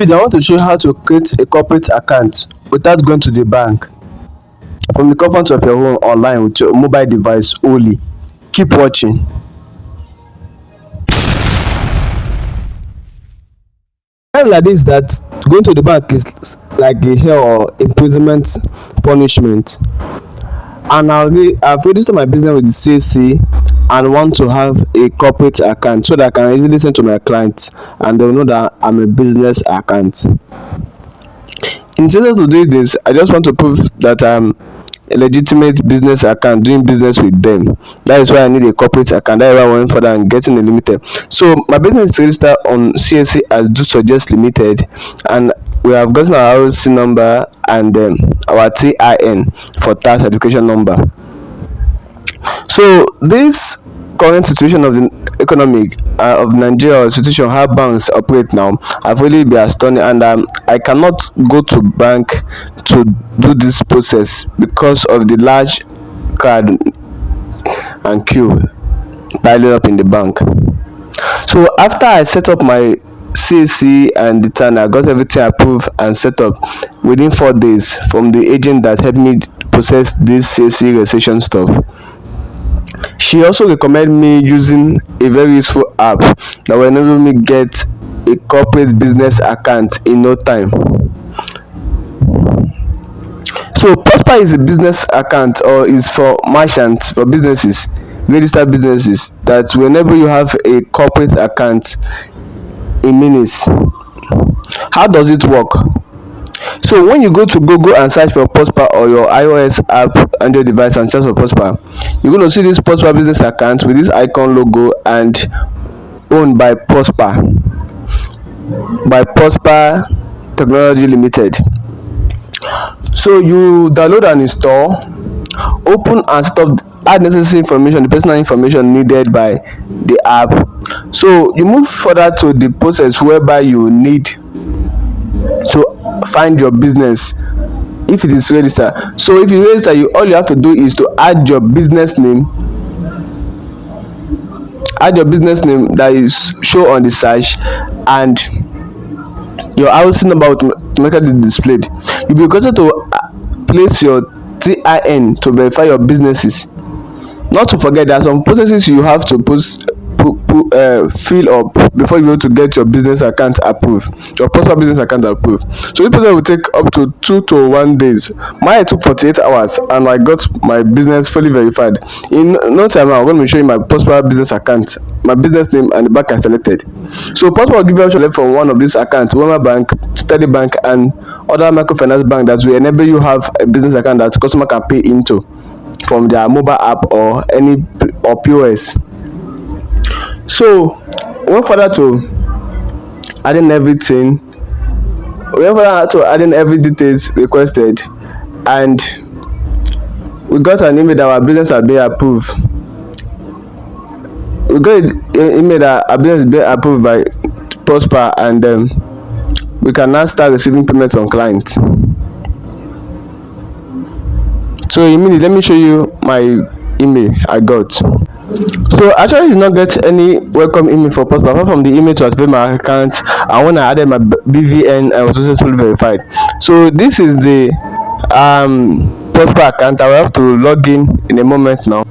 I want to show you how to create a corporate account without going to the bank from the comfort of your home online with your mobile device only. Keep watching. Time like this that going to the bank is like a hell or imprisonment punishment. And I've registered my business with the CAC and want to have a corporate account so that I can easily send to my clients and they'll know that I'm a business account. In order to do this, I just want to prove that I'm a legitimate business account doing business with them. That is why I need a corporate account. That is why I went further and getting a limited. So my business is registered on CAC as DoSuggest Limited, and we have gotten our ROC number and our TIN for tax education number. So this current situation of the economic of Nigeria or situation how banks operate now have really been astounding, and I cannot go to bank to do this process because of the large crowd and queue piling up in the bank. So after I set up my CAC and the TAN, I got everything approved and set up within 4 days from the agent that helped me process this CAC registration stuff. She also recommended me using a very useful app that will enable me get a corporate business account in no time. So Prospa is a business account or is for merchants, for businesses, registered businesses that will enable you have a corporate account in minutes. How does it work? So when you go to Google and search for Prosper or your iOS app Android device and search for Prosper, you're going to see this Prosper business account with this icon logo and owned by Prosper Technology Limited. So you download and install, open and stop, add necessary information, the personal information needed by the app. So you move further to the process whereby you need to find your business if it is registered. So if you register, all you have to do is to add your business name that is show on the search, and your house number automatically displayed. You'll be requested to place your TIN to verify your businesses. Not to forget, there are some processes you have to fill up before you be able to get your business account approved, your personal business account approved. So this process will take up to 2 to 1 days. Mine took 48 hours and I got my business fully verified. In no time now, I'm going to show you my personal business account, my business name and the bank I selected. So Prospa will give you option from one of these accounts, Wema Bank, Steady Bank and other microfinance bank that will enable you have a business account that customer can pay into from their mobile app or POS. So we went further to adding everything. We went further to adding every details requested, and we got an email that our business has been approved. We got an email that our business has been approved by Prosper, and we can now start receiving payments on clients. So immediately, let me show you my email I got. So actually, I did not get any welcome email for Prosper apart from the email to activate my account, and when I added my BVN, I was successfully verified. So this is the Prosper account. I will have to log in a moment now.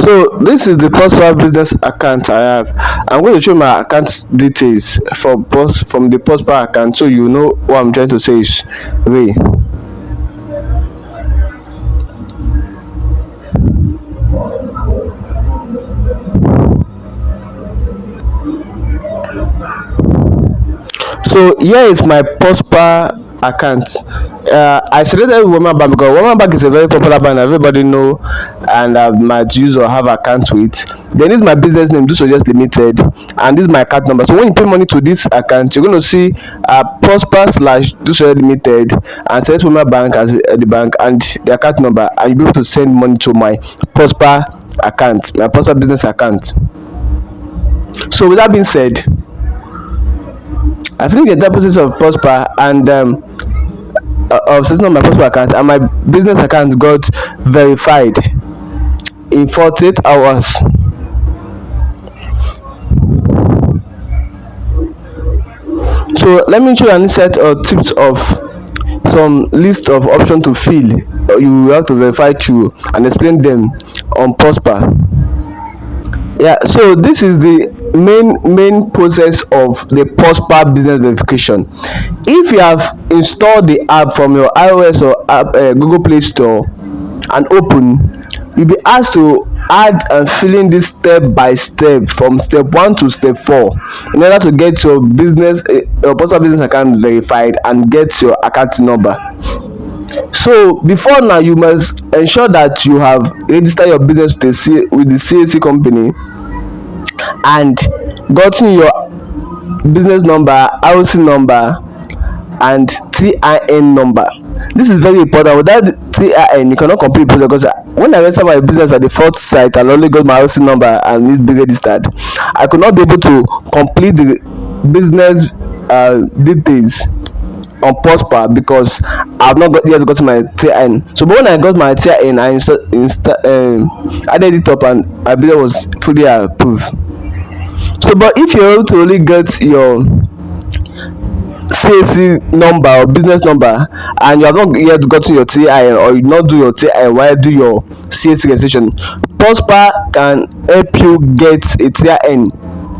So this is the Prosper business account I have. I'm going to show my account details from the Prosper account, so you know what I'm trying to say is real. So here is my Prosper account. I selected Wema Bank because Wema Bank is a very popular bank everybody know and might use or have accounts with. Then this is my business name, DoSuggest Limited, and this is my account number. So when you pay money to this account, you're going to see Prosper slash DoSuggest Limited and select Wema Bank as the bank and the account number, and you'll be able to send money to my Prosper account, my Prosper business account. So with that being said, I finished the entire process of Prosper and of setting up my Prosper account, and my business account got verified in 48 hours. So let me show you an set of tips of some list of options to fill. You have to verify through and explain them on Prospa. Yeah, so this is the main process of the Prospa business verification. If you have installed the app from your iOS or Google Play Store and open, you'll be asked to add and fill in this step by step from step 1 to step 4 in order to get your Prospa business account verified and get your account number. So before now, you must ensure that you have registered your business with the CAC company and gotten your business number, housing number and TIN number. This is very important. Without the TIN, you cannot complete the process, because when I registered my business at the first site, I only got my housing number and need to be registered. I could not be able to complete the business details on Prospa because I've not yet got my TIN. So but when I got my TIN, I added it up and my business was fully approved. So but if you're able to only get your CAC number or business number and you have not yet gotten your TIN, or you not do your TIN while do your CAC registration, Prospa can help you get a TIN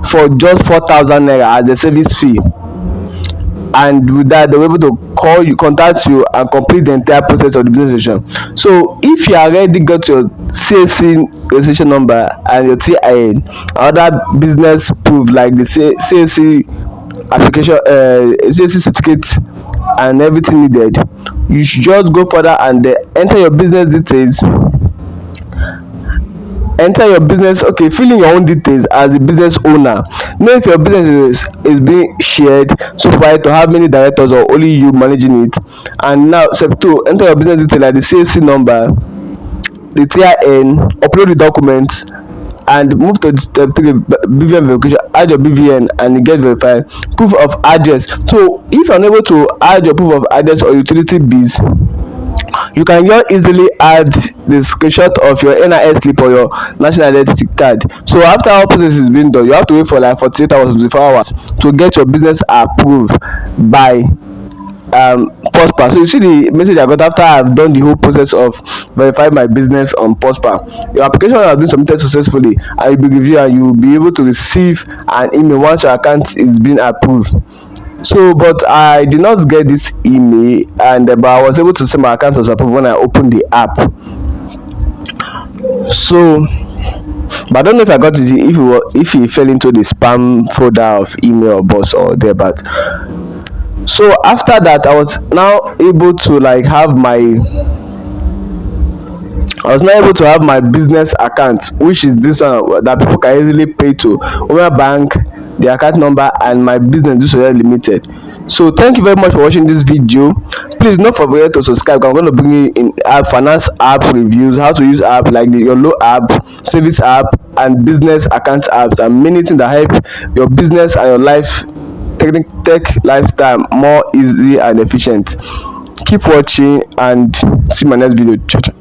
for just 4,000 naira as a service fee, and with that they'll be able to contact you and complete the entire process of the business registration. So if you already got your CAC registration number and your TIN, other business proof like the CAC application, CAC certificate and everything needed, you should just go further and enter your business details. Okay, fill in your own details as the business owner. Know if your business is being shared, supervised, to have many directors or only you managing it. And now step 2, enter your business detail like the CAC number, the TIN, upload the documents and move to step 3, BVN verification. Add your BVN and get verified. Proof of address. So if you're unable to add your proof of address or utility bills, you can just easily add the screenshot of your NIS slip or your national identity card. So after all process is being done, you have to wait for like 48 hours to 24 hours to get your business approved by Prospa. So you see the message I got after I've done the whole process of verifying my business on Prospa. Your application has been submitted successfully and you'll be reviewed, and you'll be able to receive an email once your account is being approved. So but I did not get this email, and but I was able to see my account was approved when I opened the app. So but I don't know if I got it, if it fell into the spam folder of email or box or there. But so after that, I was now able to have my business account, which is this one that people can easily pay to over bank, the account number and my business DoSuggest limited. So thank you very much for watching this video. Please don't forget to subscribe. I'm going to bring you in finance app reviews, how to use app like the your low app, service app and business account apps, and many things that help your business and your life tech lifestyle more easy and efficient. Keep watching and see my next video. Ciao, ciao.